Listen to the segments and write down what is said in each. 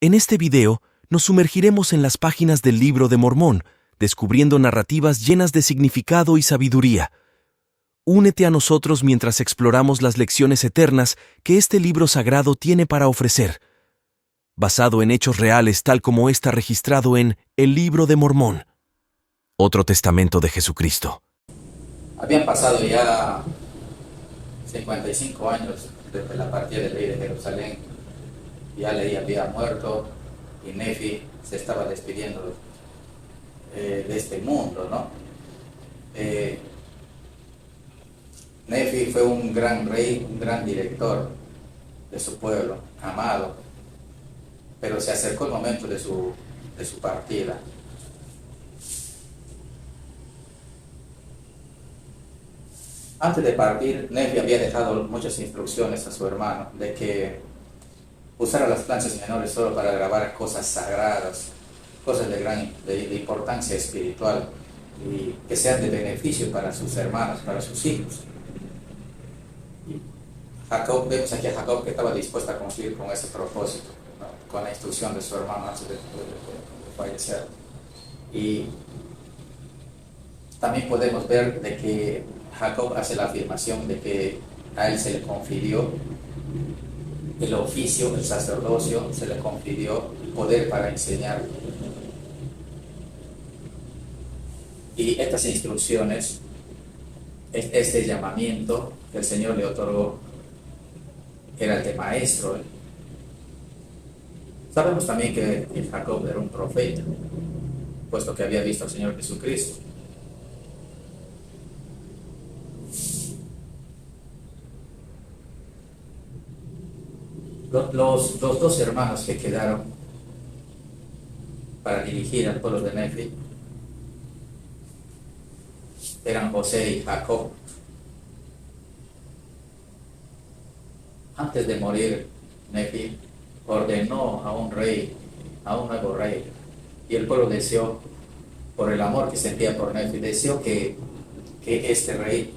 En este video, nos sumergiremos en las páginas del Libro de Mormón, descubriendo narrativas llenas de significado y sabiduría. Únete a nosotros mientras exploramos las lecciones eternas que este libro sagrado tiene para ofrecer. Basado en hechos reales tal como está registrado en el Libro de Mormón. Otro testamento de Jesucristo. Habían pasado ya 55 años desde la partida del rey de Jerusalén. Ya Lehi había muerto y Nefi se estaba despidiendo de este mundo, ¿no? Nefi fue un gran rey, un gran director de su pueblo, amado, pero se acercó el momento de su partida. Antes de partir, Nefi había dejado muchas instrucciones a su hermano de que usara las planchas menores solo para grabar cosas sagradas, cosas de importancia espiritual y que sean de beneficio para sus hermanos, para sus hijos. Y vemos aquí a Jacob que estaba dispuesto a cumplir con ese propósito, ¿no? Con la instrucción de su hermano antes de fallecer. Y también podemos ver de que Jacob hace la afirmación de que a él se le confirió el oficio, el sacerdocio, se le confirió el poder para enseñar. Y estas instrucciones, este llamamiento que el Señor le otorgó, era el de maestro. Sabemos también que Jacob era un profeta, puesto que había visto al Señor Jesucristo. Los dos hermanos que quedaron para dirigir al pueblo de Nefi eran José y Jacob. Antes de morir, Nefi ordenó a un nuevo rey, y el pueblo deseó, por el amor que sentía por Nefi, deseó que este rey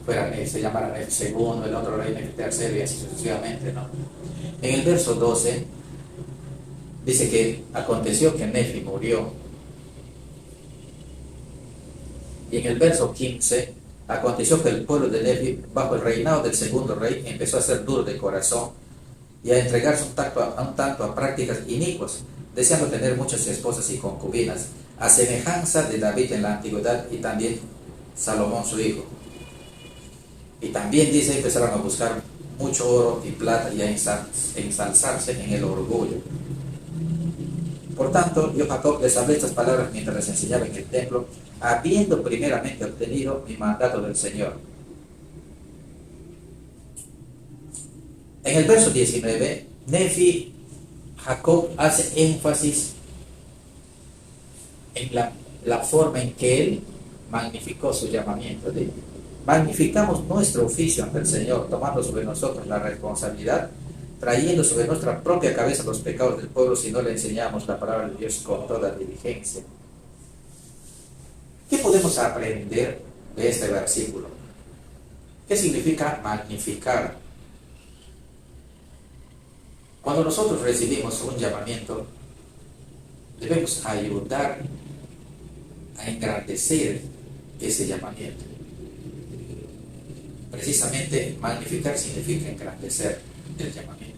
se llamara Nefi segundo, el otro rey Nefi tercero, y así sucesivamente, ¿no? En el verso 12 dice que aconteció que Nefi murió. Y en el verso 15 aconteció que el pueblo de Nefi, bajo el reinado del segundo rey, empezó a ser duro de corazón y a entregarse un tanto a prácticas inicuas, deseando tener muchas esposas y concubinas, a semejanza de David en la antigüedad y también Salomón su hijo. Y también dice, empezaron a buscar mucho oro y plata y a ensalzarse en el orgullo. Por tanto, yo, Jacob, les hablé estas palabras mientras les enseñaba en el templo, habiendo primeramente obtenido mi mandato del Señor. En el verso 19, Nefi, Jacob hace énfasis en la forma en que él magnificó su llamamiento. Magnificamos nuestro oficio ante el Señor, tomando sobre nosotros la responsabilidad, trayendo sobre nuestra propia cabeza los pecados del pueblo si no le enseñamos la palabra de Dios con toda diligencia. ¿Qué podemos aprender de este versículo? ¿Qué significa magnificar? Cuando nosotros recibimos un llamamiento, debemos ayudar a engrandecer ese llamamiento. Precisamente, magnificar significa engrandecer el llamamiento.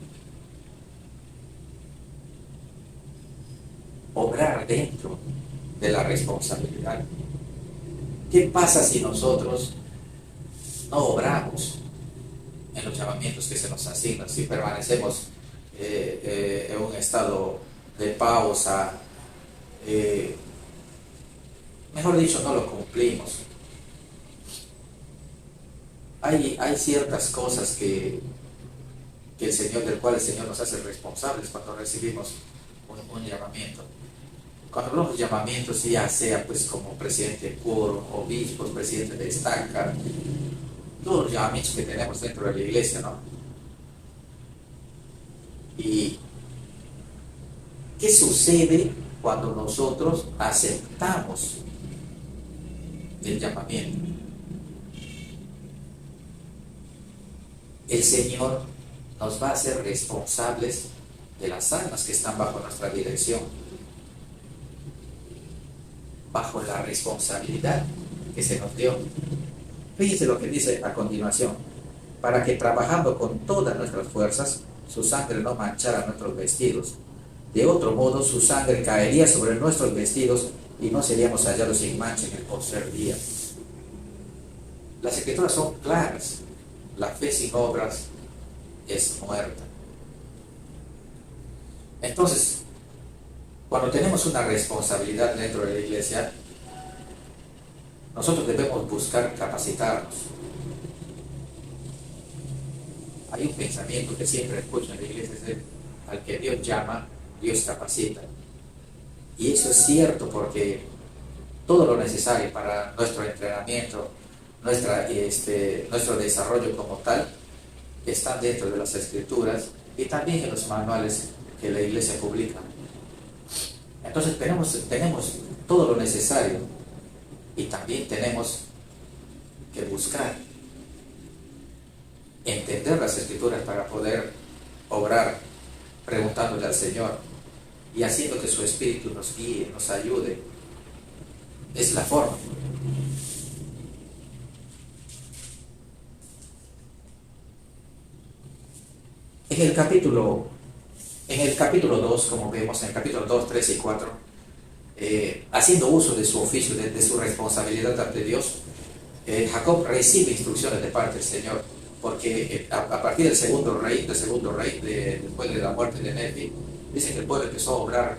Obrar dentro de la responsabilidad. ¿Qué pasa si nosotros no obramos en los llamamientos que se nos asignan? Si permanecemos en un estado de pausa, mejor dicho, no lo cumplimos. Hay ciertas cosas del cual el Señor nos hace responsables cuando recibimos un llamamiento. Cuando hablamos de llamamientos, ya sea pues como presidente de coro, obispos, presidente de estaca, todos los llamamientos que tenemos dentro de la iglesia, ¿no? ¿Y qué sucede cuando nosotros aceptamos el llamamiento? El Señor nos va a hacer responsables de las almas que están bajo nuestra dirección, bajo la responsabilidad que se nos dio. Fíjense lo que dice a continuación: para que trabajando con todas nuestras fuerzas, su sangre no manchara nuestros vestidos. De otro modo, su sangre caería sobre nuestros vestidos y no seríamos hallados sin mancha en el postrer día. Las escrituras son claras. La fe sin obras es muerta. Entonces, cuando tenemos una responsabilidad dentro de la iglesia, nosotros debemos buscar capacitarnos. Hay un pensamiento que siempre escucho en la iglesia: es al que Dios llama, Dios capacita. Y eso es cierto, porque todo lo necesario para nuestro entrenamiento, nuestro desarrollo como tal, están dentro de las escrituras y también en los manuales que la iglesia publica. Entonces tenemos todo lo necesario, y también tenemos que buscar entender las escrituras para poder obrar preguntándole al Señor y haciendo que su Espíritu nos guíe, nos ayude. Es la forma. En el capítulo 2, como vemos, en el capítulo 2, 3 y 4, haciendo uso de su oficio, de su responsabilidad ante Dios, Jacob recibe instrucciones de parte del Señor, porque a partir del segundo rey, después de la muerte de Nefi, dice que el pueblo empezó a obrar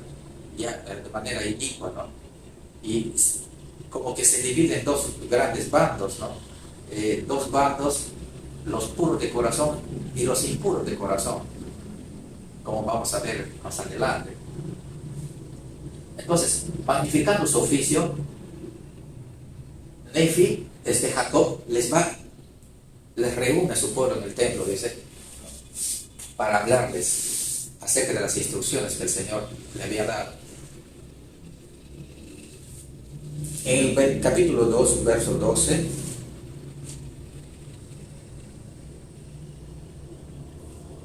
ya de manera inicua, ¿no? Y como que se divide en dos grandes bandos, ¿no? Dos bandos, los puros de corazón y los impuros de corazón, como vamos a ver más adelante. Entonces, magnificando su oficio, Nefi, Jacob, les reúne a su pueblo en el templo, dice, para hablarles acerca de las instrucciones que el Señor le había dado. En el capítulo 2, verso 12,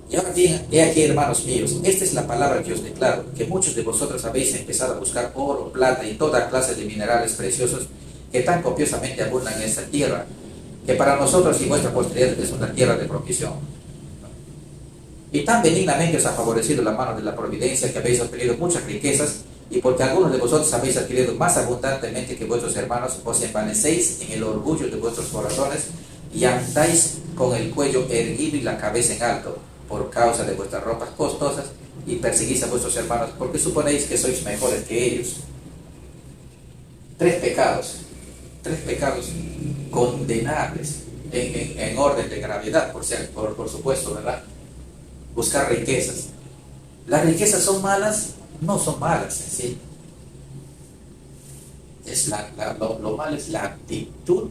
y ahora bien, he aquí, hermanos míos, esta es la palabra que os declaro, que muchos de vosotros habéis empezado a buscar oro, plata y toda clase de minerales preciosos que tan copiosamente abundan en esta tierra, que para nosotros y vuestra posteridad es una tierra de provisión. Y tan benignamente os ha favorecido la mano de la providencia, que habéis obtenido muchas riquezas, y porque algunos de vosotros habéis adquirido más abundantemente que vuestros hermanos, os envanecéis en el orgullo de vuestros corazones, y andáis con el cuello erguido y la cabeza en alto, por causa de vuestras ropas costosas, y perseguís a vuestros hermanos, porque suponéis que sois mejores que ellos. Tres pecados condenables en orden de gravedad, por supuesto, ¿verdad? Buscar riquezas. ¿Las riquezas son malas? No son malas en sí. Lo malo es la actitud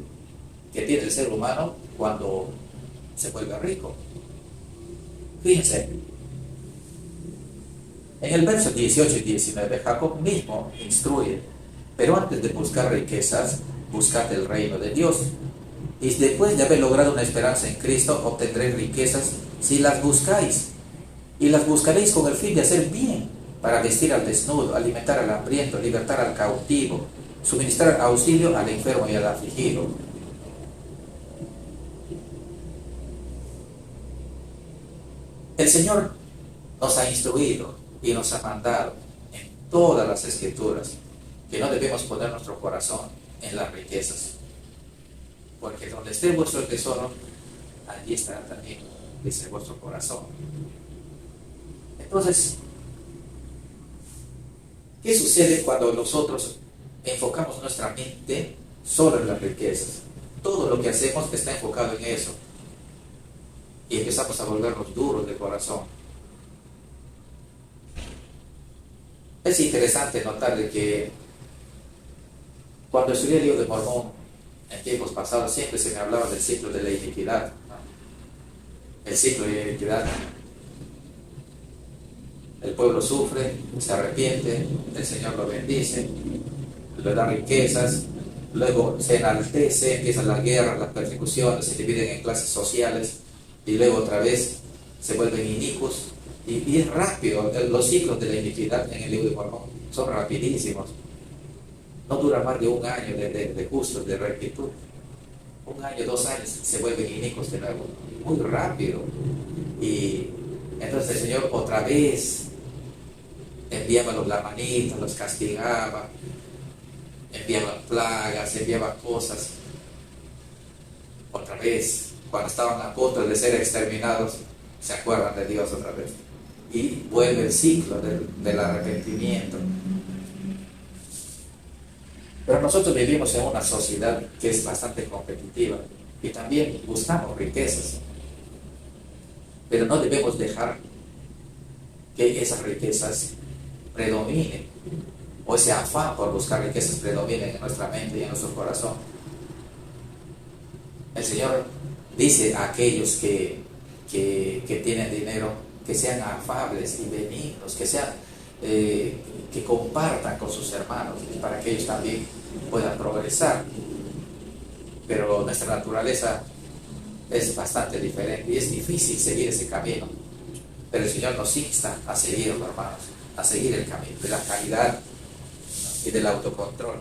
que tiene el ser humano cuando se vuelve rico. Fíjense, en el verso 18 y 19, Jacob mismo instruye: pero antes de buscar riquezas, buscad el reino de Dios. Y después de haber logrado una esperanza en Cristo, obtendréis riquezas si las buscáis. Y las buscaréis con el fin de hacer bien, para vestir al desnudo, alimentar al hambriento, libertar al cautivo, suministrar auxilio al enfermo y al afligido. El Señor nos ha instruido y nos ha mandado en todas las escrituras que no debemos poner nuestro corazón en las riquezas, porque donde esté vuestro tesoro, allí estará también, dice, vuestro corazón. Entonces, ¿qué sucede cuando nosotros enfocamos nuestra mente solo en las riquezas? Todo lo que hacemos está enfocado en eso, y empezamos a volvernos duros de corazón. Es interesante notar de que cuando estudié el libro de Mormón en tiempos pasados, siempre se me hablaba del ciclo de la iniquidad, ¿no? El ciclo de la iniquidad. El pueblo sufre, se arrepiente, el Señor lo bendice, le da riquezas, luego se enaltece, empiezan las guerras, las persecuciones, se dividen en clases sociales, y luego otra vez se vuelven inicuos Y es rápido, los ciclos de la iniquidad en el libro de Mormón son rapidísimos. No dura más de un año de justos, de rectitud. Un año, 2 años se vuelven inicuos de nuevo. Muy rápido. Y entonces el Señor otra vez enviaba los lamanitas, los castigaba, enviaba plagas, enviaba cosas. Otra vez, cuando estaban a punto de ser exterminados, se acuerdan de Dios otra vez. Y vuelve el ciclo del arrepentimiento. Pero nosotros vivimos en una sociedad que es bastante competitiva y también buscamos riquezas. Pero no debemos dejar que esas riquezas predominen, o ese afán por buscar riquezas predominen en nuestra mente y en nuestro corazón. El Señor dice a aquellos que tienen dinero que sean afables y benignos, que compartan con sus hermanos para que ellos también puedan progresar. Pero nuestra naturaleza es bastante diferente y es difícil seguir ese camino. Pero el Señor nos insta a seguirlo, hermanos, a seguir el camino de la caridad y del autocontrol.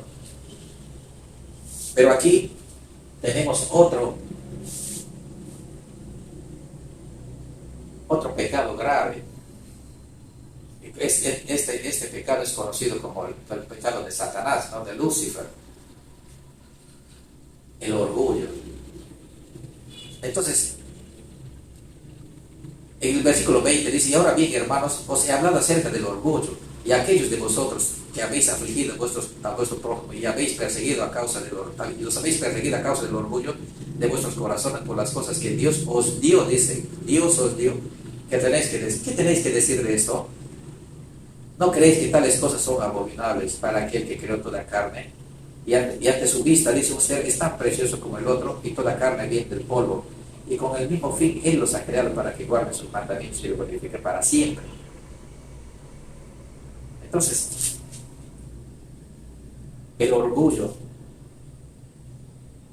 Pero aquí tenemos otro pecado grave. Este pecado es conocido como el pecado de Satanás, ¿no? De Lucifer, el orgullo. Entonces, en el versículo 20 dice: y ahora bien, hermanos, os he hablado acerca del orgullo, y aquellos de vosotros que habéis afligido a vuestro prójimo y habéis perseguido a causa del orgullo, los habéis perseguido a causa del orgullo de vuestros corazones por las cosas que Dios os dio, dice, Dios os dio. ¿Qué tenéis que decir de esto? ¿No creéis que tales cosas son abominables para aquel que creó toda carne? Y ante su vista, dice, un ser es tan precioso como el otro, y toda carne viene del polvo. Y con el mismo fin, Él los ha creado para que guarden sus mandamientos y los glorifiquen para siempre. Entonces, el orgullo,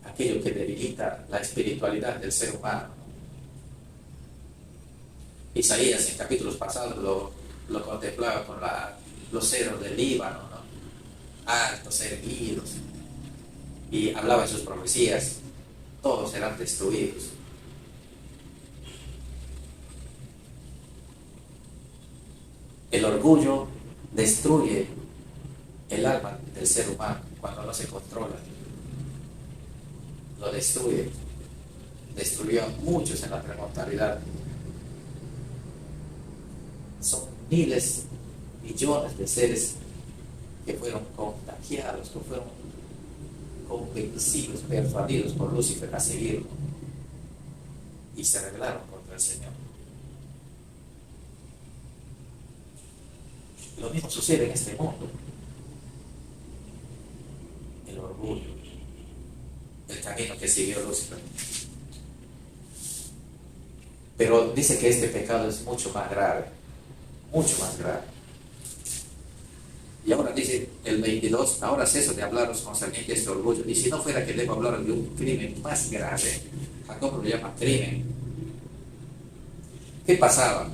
aquello que debilita la espiritualidad del ser humano. Isaías en capítulos pasados lo contemplaba con los cedros del Líbano, ¿no? Altos, erguidos, y hablaba en sus profecías: todos serán destruidos. El orgullo destruye el alma del ser humano cuando no se controla. Lo destruye. Destruyó a muchos en la premortalidad. Son miles, millones de seres que fueron contagiados, que fueron convencidos, persuadidos por Lucifer a seguirlo, y se rebelaron contra el Señor. Lo mismo sucede en este mundo. El orgullo, el camino que siguió Lucifer. Pero dice que este pecado es mucho más grave. Mucho más grave. Y ahora dice el 22: ahora ceso de hablaros concerniente a este orgullo, y si no fuera que debo hablar de un crimen más grave. Jacob lo llama crimen. ¿Qué pasaba?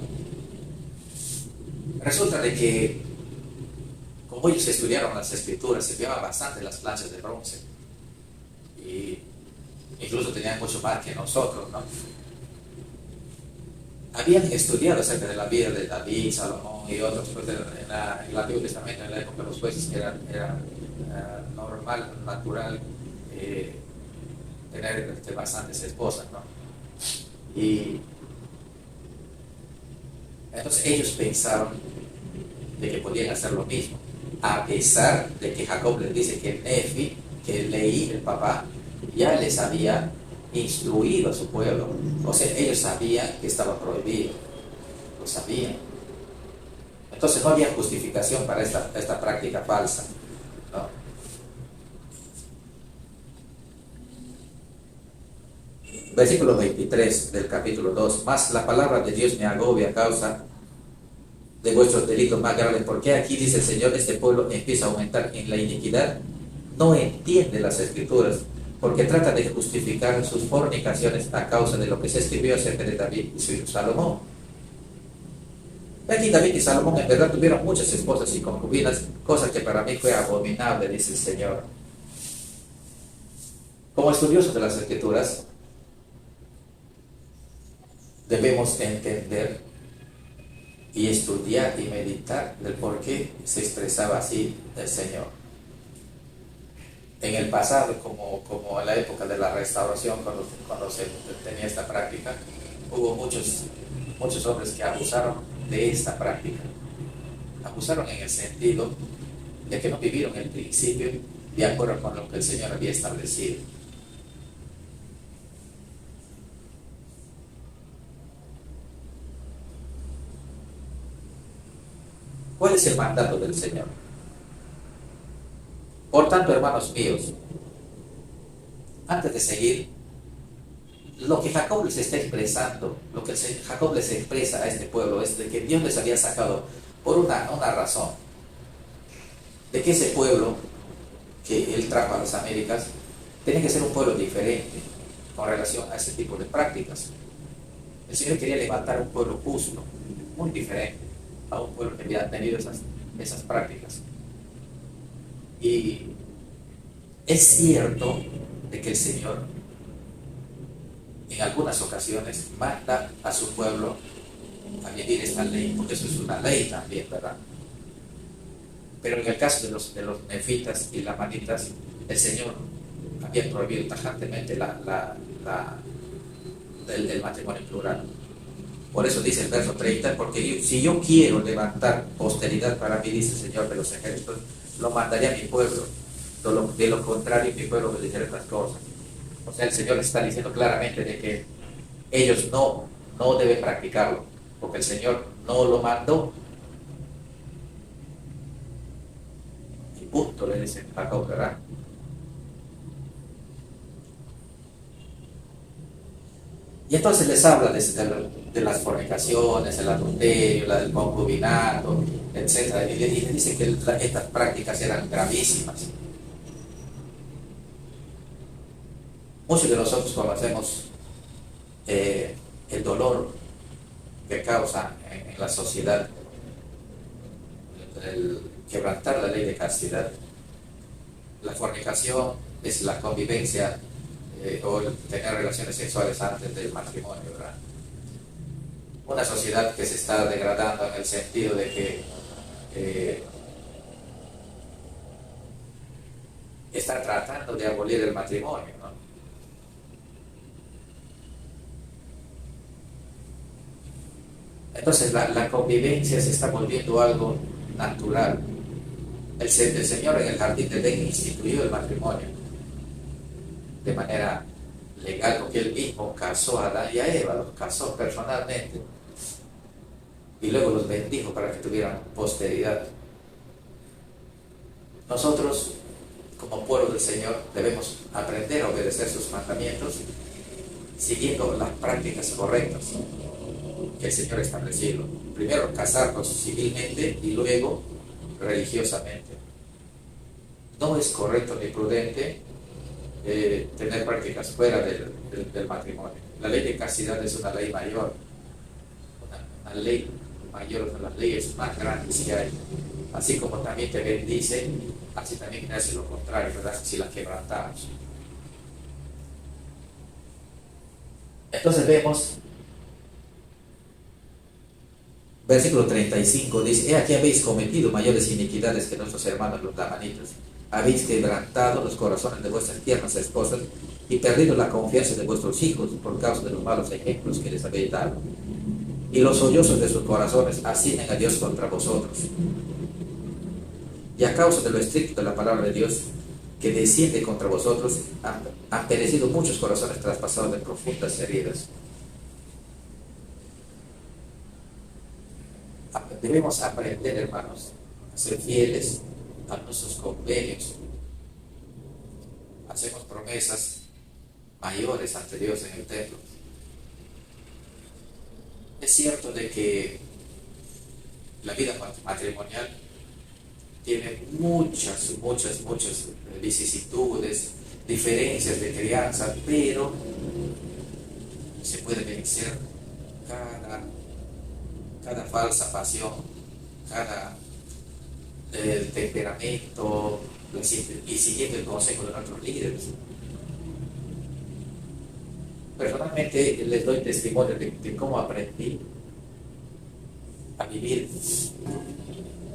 Resulta de que, como ellos estudiaron las escrituras, se enviaban bastante las planchas de bronce, y incluso tenían mucho más que nosotros, ¿no? Habían estudiado acerca de la vida de David, Salomón y otros, pues, en el Antiguo Testamento, en la época de los jueces, que era normal, natural, tener bastantes esposas, ¿no? Y entonces ellos pensaron de que podían hacer lo mismo, a pesar de que Jacob les dice que Nefi, que Leí, el papá, ya les había instruido a su pueblo. O sea, ellos sabían que estaba prohibido, lo sabían. Entonces no había justificación para esta práctica falsa, ¿no? Versículo 23 del capítulo 2: mas la palabra de Dios me agobia a causa de vuestros delitos más graves, porque aquí, dice el Señor, este pueblo empieza a aumentar en la iniquidad, no entiende las escrituras, porque trata de justificar sus fornicaciones a causa de lo que se escribió acerca de David y su hijo Salomón. Aquí David y Salomón en verdad tuvieron muchas esposas y concubinas, cosa que para mí fue abominable, dice el Señor. Como estudiosos de las Escrituras, debemos entender y estudiar y meditar del por qué se expresaba así el Señor. En el pasado, como en la época de la restauración, cuando se tenía esta práctica, hubo muchos hombres que abusaron de esta práctica. Abusaron en el sentido de que no vivieron el principio de acuerdo con lo que el Señor había establecido. ¿Cuál es el mandato del Señor? Por tanto, hermanos míos, antes de seguir, lo que Jacob les está expresando, lo que Jacob les expresa a este pueblo es de que Dios les había sacado por una razón, de que ese pueblo que él trajo a las Américas tenía que ser un pueblo diferente con relación a ese tipo de prácticas. El Señor quería levantar un pueblo justo, muy diferente a un pueblo que había tenido esas prácticas. Y es cierto de que el Señor en algunas ocasiones manda a su pueblo a vivir esta ley, porque eso es una ley también, ¿verdad? Pero en el caso de los nefitas y lamanitas, el Señor había prohibido tajantemente el matrimonio plural. Por eso dice el verso 30, porque si yo quiero levantar posteridad para mí, dice el Señor de los ejércitos, lo mandaré a mi pueblo. De lo contrario, mi pueblo me dijera otras cosas. O sea, el Señor está diciendo claramente de que ellos no deben practicarlo, porque el Señor no lo mandó. Y punto, le dice Jacob, ¿verdad? Y entonces les habla de las fornicaciones, el adulterio, la del concubinato, etc. Y les dice que estas prácticas eran gravísimas. Muchos de nosotros conocemos el dolor que causa en la sociedad el quebrantar la ley de castidad. La fornicación es la convivencia o el tener relaciones sexuales antes del matrimonio, ¿verdad? Una sociedad que se está degradando en el sentido de que está tratando de abolir el matrimonio, ¿no? Entonces la convivencia se está volviendo algo natural. El Señor en el jardín de Edén instituyó el matrimonio de manera legal, porque Él mismo casó a Adán y a Eva, los casó personalmente y luego los bendijo para que tuvieran posteridad. Nosotros, como pueblo del Señor, debemos aprender a obedecer sus mandamientos siguiendo las prácticas correctas que el Señor estableció. Primero casarnos civilmente y luego religiosamente. No es correcto ni prudente tener prácticas fuera del matrimonio. La ley de castidad es una ley mayor, una ley mayor de las leyes más grandes que hay. Así como también te bendice, así también hace lo contrario, ¿verdad? Si la quebrantamos. Entonces vemos, versículo 35 dice: he aquí habéis cometido mayores iniquidades que nuestros hermanos los lamanitas. Habéis quebrantado los corazones de vuestras tiernas esposas y perdido la confianza de vuestros hijos por causa de los malos ejemplos que les habéis dado. Y los sollozos de sus corazones ascienden a Dios contra vosotros. Y a causa de lo estricto de la palabra de Dios que desciende contra vosotros, han perecido muchos corazones traspasados de profundas heridas. Debemos aprender, hermanos, a ser fieles a nuestros convenios. Hacemos promesas mayores ante Dios en el templo. Es cierto de que la vida matrimonial tiene muchas vicisitudes, diferencias de crianza, pero se puede vencer cada falsa pasión, cada temperamento, y siguiendo el consejo de nuestros líderes. Personalmente les doy testimonio de cómo aprendí a vivir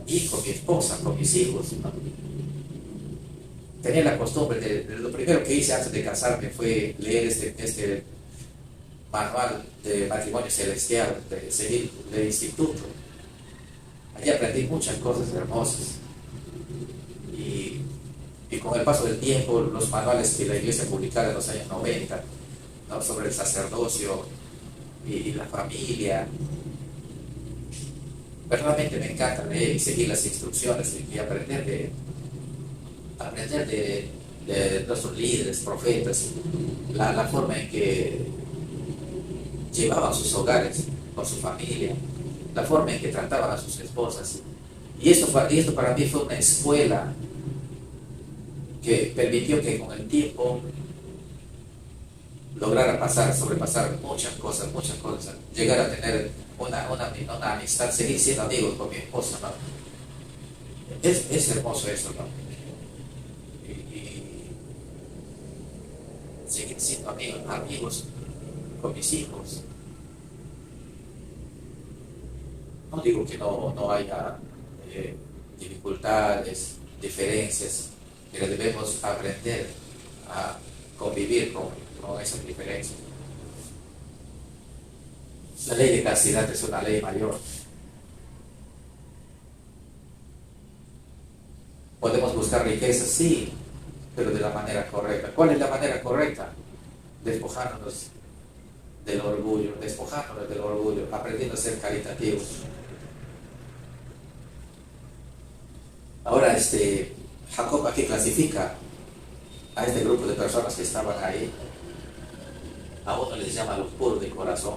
y con mi esposa, con mis hijos, ¿no? Tenía la costumbre de lo primero que hice antes de casarme fue leer este manual de matrimonio celestial, de seguir del instituto. Allí aprendí muchas cosas hermosas. Y con el paso del tiempo, los manuales que la iglesia publicaba en los años 90, ¿no?, sobre el sacerdocio y la familia, verdaderamente me encanta leer y seguir las instrucciones y aprender de nuestros líderes, profetas, la forma en que llevaban sus hogares con su familia, la forma en que trataban a sus esposas. Y esto para mí fue una escuela que permitió que con el tiempo lograra sobrepasar muchas cosas, llegar a tener una amistad, seguir siendo amigos con mi esposa, ¿no? Es hermoso eso, ¿no? Y seguir siendo amigos con mis hijos. No digo que no haya dificultades, diferencias, pero debemos aprender a convivir con esas diferencias. La ley de castidad es una ley mayor. Podemos buscar riquezas, sí, pero de la manera correcta. ¿Cuál es la manera correcta? Despojándonos del orgullo, aprendiendo a ser caritativos. Ahora Jacob aquí clasifica a este grupo de personas que estaban ahí. A uno les llama los puros de corazón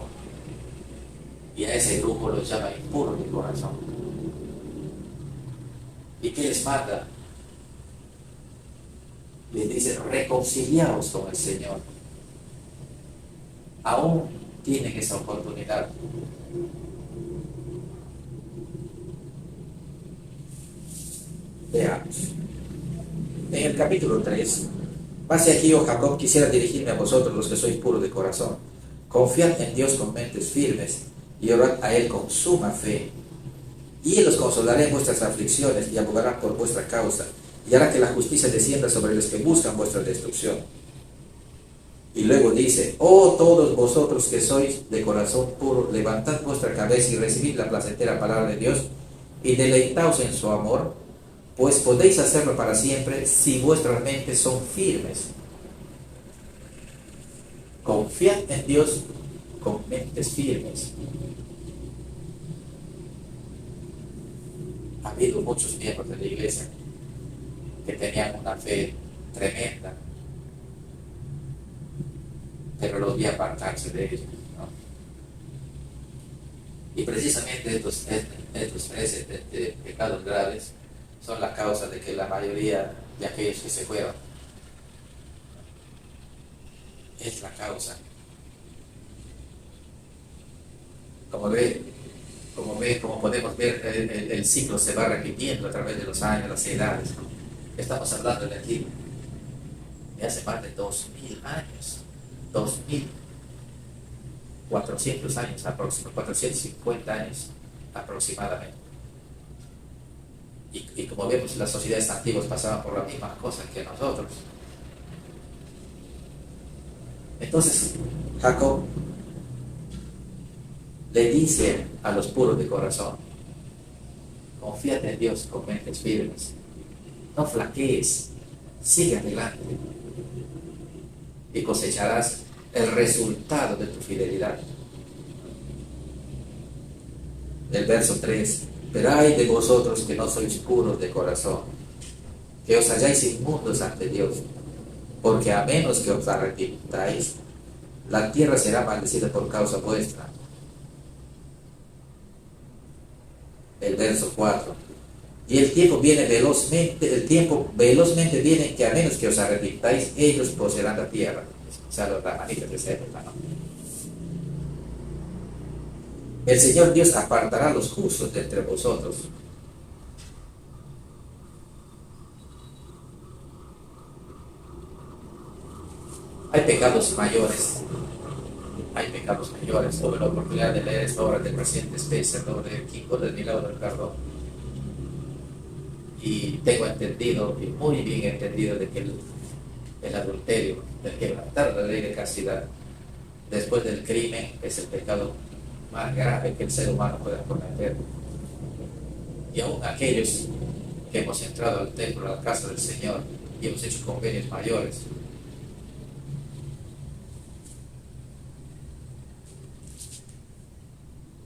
y a ese grupo los llama impuros de corazón. ¿Y qué les manda? Les dice: reconciliaos con el Señor. Aún tienen esa oportunidad. Veamos. En el capítulo 3, pase aquí, oh Jacob, quisiera dirigirme a vosotros los que sois puros de corazón. Confiad en Dios con mentes firmes y orad a Él con suma fe. Y Él os consolará en vuestras aflicciones y abogará por vuestra causa, y hará que la justicia descienda sobre los que buscan vuestra destrucción. Y luego dice: oh todos vosotros que sois de corazón puro, levantad vuestra cabeza y recibid la placentera palabra de Dios, y deleitaos en su amor, pues podéis hacerlo para siempre si vuestras mentes son firmes. Confiad en Dios con mentes firmes. Ha habido muchos miembros de la iglesia que tenían una fe tremenda, pero los vi apartarse de ellos, ¿no? Y precisamente estos tres pecados graves son la causa de que la mayoría de aquellos que se fueron, es la causa. Como podemos ver, el ciclo se va repitiendo a través de los años, las edades, ¿no? Estamos hablando de aquí de hace más de 2000 años, 2400 años, 450 años aproximadamente. Y como vemos, las sociedades antiguas pasaban por las mismas cosas que nosotros. Entonces, Jacob le dice a los puros de corazón: confíate en Dios con mentes firmes, no flaquees, sigue adelante y cosecharás el resultado de tu fidelidad. El verso 3: pero ay de vosotros que no sois puros de corazón, que os halláis inmundos ante Dios, porque a menos que os arrepintáis, la tierra será maldecida por causa vuestra. El verso 4: y el tiempo velozmente viene, que a menos que os arrepintáis, ellos poseerán la tierra. O sea, los ramanitas de esa época, ¿no? El Señor Dios apartará a los justos de entre vosotros. Hay pecados mayores. Hay pecados mayores. Tuve la oportunidad de leer esta obra del presidente Spencer, de King del Milagro del Perdón. Y tengo entendido, y muy bien entendido, de que el adulterio, el quebrantar la ley de castidad, después del crimen, es el pecado más grave que el ser humano pueda cometer. Y aún aquellos que hemos entrado al templo, a la casa del Señor, y hemos hecho convenios mayores,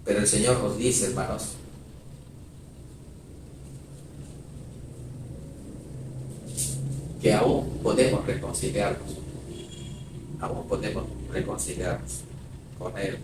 pero el Señor nos dice, hermanos, que aún podemos reconciliarnos con Él.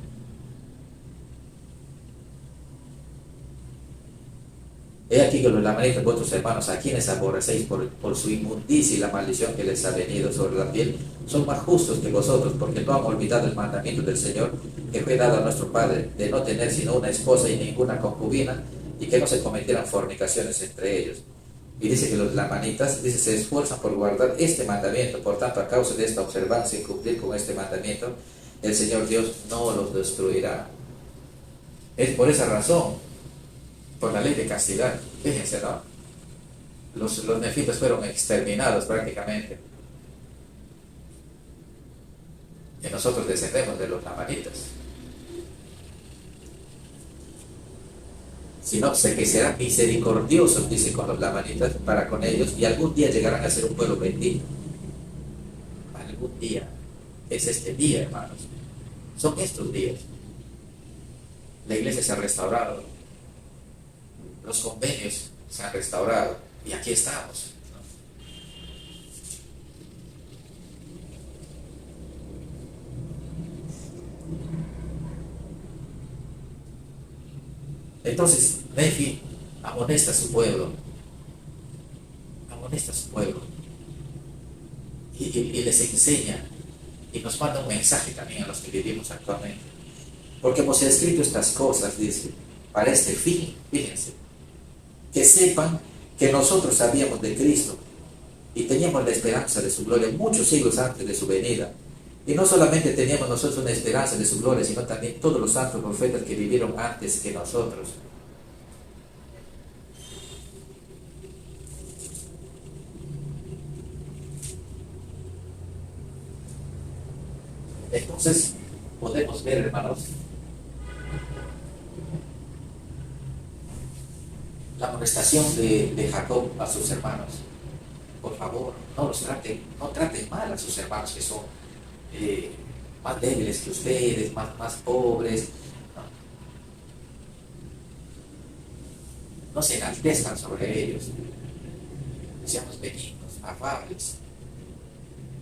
He aquí que los lamanitas, vuestros hermanos, a quienes aborrecéis por su inmundicia y la maldición que les ha venido sobre la piel, son más justos que vosotros, porque no han olvidado el mandamiento del Señor que fue dado a nuestro Padre, de no tener sino una esposa y ninguna concubina, y que no se cometieran fornicaciones entre ellos. Y dice que los lamanitas, dice, se esfuerzan por guardar este mandamiento. Por tanto, a causa de esta observancia y cumplir con este mandamiento, el Señor Dios no los destruirá. Es por esa razón, por la ley de castidad. Fíjense, ¿no? Los nefitas fueron exterminados prácticamente. Y nosotros descendemos de los lamanitas. Sino que serán misericordiosos, dice, con los lamanitas, para con ellos, y algún día llegarán a ser un pueblo bendito. Algún día. Es este día, hermanos. Son estos días. La iglesia se ha restaurado. Los convenios se han restaurado. Y aquí estamos. Entonces, Nefi amonesta a su pueblo, y les enseña, y nos manda un mensaje también a los que vivimos actualmente. Porque hemos escrito estas cosas, dice, para este fin, fíjense, que sepan que nosotros sabíamos de Cristo y teníamos la esperanza de su gloria muchos siglos antes de su venida. Y no solamente teníamos nosotros una esperanza de su gloria, sino también todos los santos profetas que vivieron antes que nosotros. Entonces, podemos ver, hermanos, la amonestación de Jacob a sus hermanos. Por favor, no traten mal a sus hermanos que son más débiles que ustedes, más pobres. No se enaltezcan sobre ellos. Seamos benignos, afables.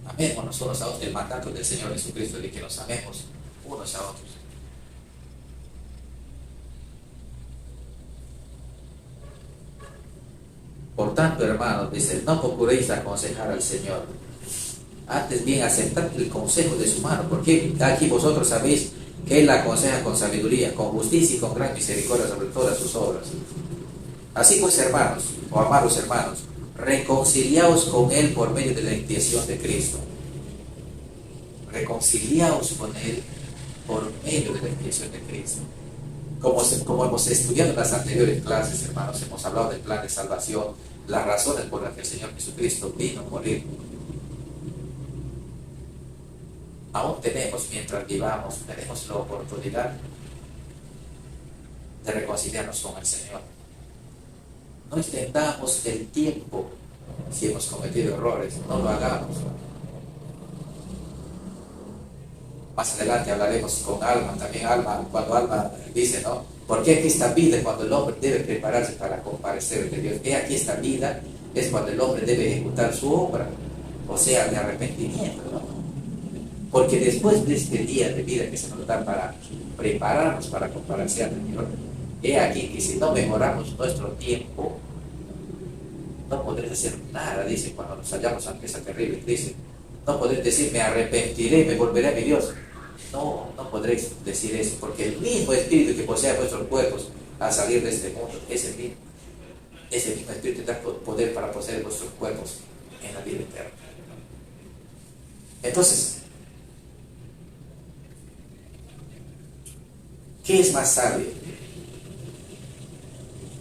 Amémonos unos a otros, el mandato del Señor Jesucristo de que nos amemos unos a otros. Por tanto, hermanos, dice, no procuréis aconsejar al Señor, antes bien aceptad el consejo de su mano, porque aquí vosotros sabéis que Él la aconseja con sabiduría, con justicia y con gran misericordia sobre todas sus obras. Así pues, hermanos, o amados hermanos, reconciliaos con Él por medio de la expiación de Cristo. Reconciliaos con Él por medio de la expiación de Cristo. Como hemos estudiado en las anteriores clases, hermanos, hemos hablado del plan de salvación, las razones por las que el Señor Jesucristo vino a morir. Aún tenemos, mientras vivamos, tenemos la oportunidad de reconciliarnos con el Señor. No extendamos el tiempo si hemos cometido errores, no lo hagamos. Más adelante hablaremos con Alma, también Alma, cuando Alma dice, ¿no? ¿Por qué aquí esta vida cuando el hombre debe prepararse para comparecer ante Dios? He aquí esta vida es cuando el hombre debe ejecutar su obra, o sea, de arrepentimiento, ¿no? Porque después de este día de vida que se nos da para prepararnos para comparecer ante Dios, he aquí que si no mejoramos nuestro tiempo, no podréis hacer nada, dice, cuando nos hallamos ante esa terrible crisis. No podréis decir, me arrepentiré, me volveré a mi Dios. no podréis decir eso, porque el mismo espíritu que posee vuestros cuerpos al salir de este mundo, ese mismo espíritu tendrá poder para poseer vuestros cuerpos en la vida eterna. Entonces, ¿qué es más sabio?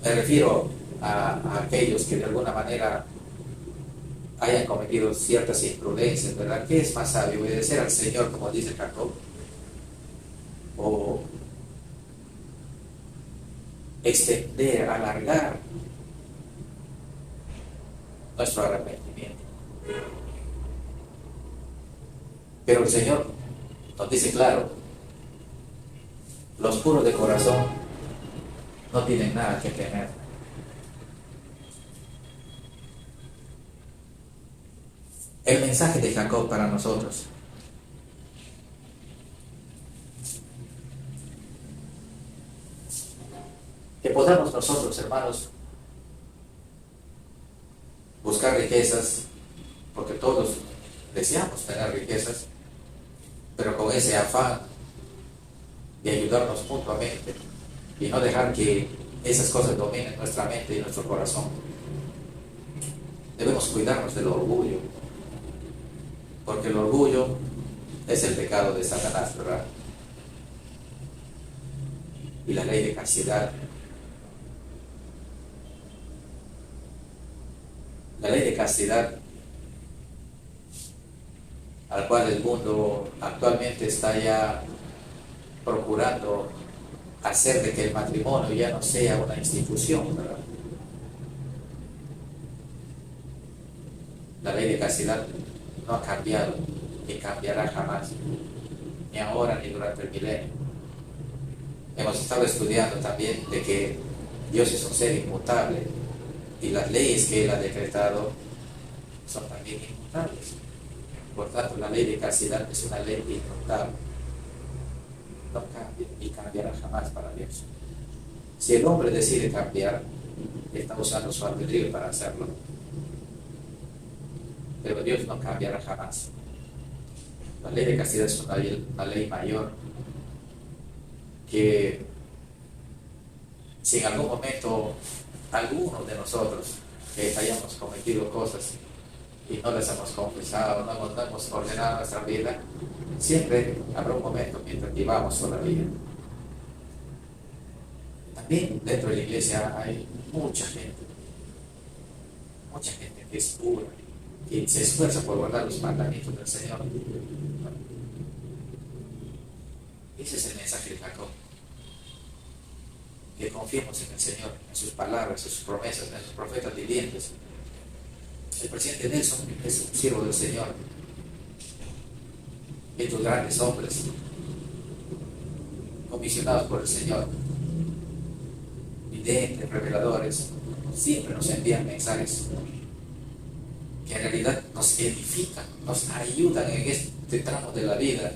Me refiero a aquellos que de alguna manera hayan cometido ciertas imprudencias, ¿verdad? ¿Qué es más sabio? ¿Obedecer al Señor, como dice Jacob? ¿O extender, alargar nuestro arrepentimiento? Pero el Señor nos dice claro, los puros de corazón no tienen nada que temer. El mensaje de Jacob para nosotros: que podamos nosotros, hermanos, buscar riquezas, porque todos deseamos tener riquezas, pero con ese afán de ayudarnos mutuamente y no dejar que esas cosas dominen nuestra mente y nuestro corazón. Debemos cuidarnos del orgullo, porque el orgullo es el pecado de Satanás, ¿verdad? Y la ley de castidad. La ley de castidad, al cual el mundo actualmente está ya procurando hacer de que el matrimonio ya no sea una institución, ¿verdad? La ley de castidad no ha cambiado ni cambiará jamás, ni ahora ni durante el milenio. Hemos estado estudiando también de que Dios es un ser inmutable y las leyes que Él ha decretado son también inmutables. Por tanto, la ley de castidad es una ley inmutable. No cambia y cambiará jamás para Dios. Si el hombre decide cambiar, está usando su albedrío para hacerlo. Pero Dios no cambiará jamás. La ley de castidad es una ley mayor que si en algún momento alguno de nosotros que hayamos cometido cosas y no las hemos confesado, no hemos ordenado nuestra vida, siempre habrá un momento mientras vivamos todavía. También dentro de la iglesia hay mucha gente que es pura, que se esfuerza por guardar los mandamientos del Señor. Ese es el mensaje de Jacob. Que confiemos en el Señor, en sus palabras, en sus promesas, en sus profetas vivientes. El presidente Nelson es un siervo del Señor. Estos grandes hombres, comisionados por el Señor, videntes, reveladores, siempre nos envían mensajes que en realidad nos edifican, nos ayudan en este tramo de la vida.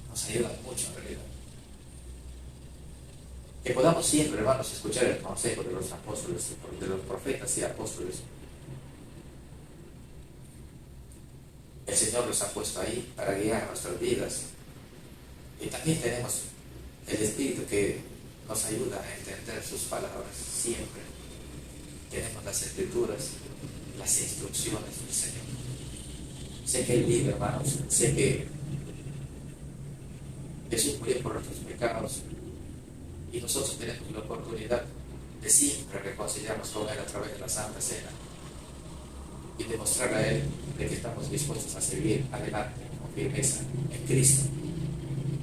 Nos ayudan mucho en realidad. Que podamos siempre, hermanos, escuchar el consejo de los apóstoles, de los profetas y apóstoles. El Señor los ha puesto ahí para guiar nuestras vidas. Y también tenemos el Espíritu que nos ayuda a entender sus palabras siempre. Tenemos las Escrituras, las instrucciones del Señor. Sé que Él vive, hermanos. Sé que Jesús murió por nuestros pecados y nosotros tenemos la oportunidad de siempre reconciliarnos con Él a través de la Santa Cena y demostrar a Él de que estamos dispuestos a seguir adelante con firmeza en Cristo.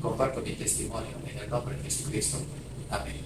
Comparto mi testimonio en el nombre de Jesucristo. Amén.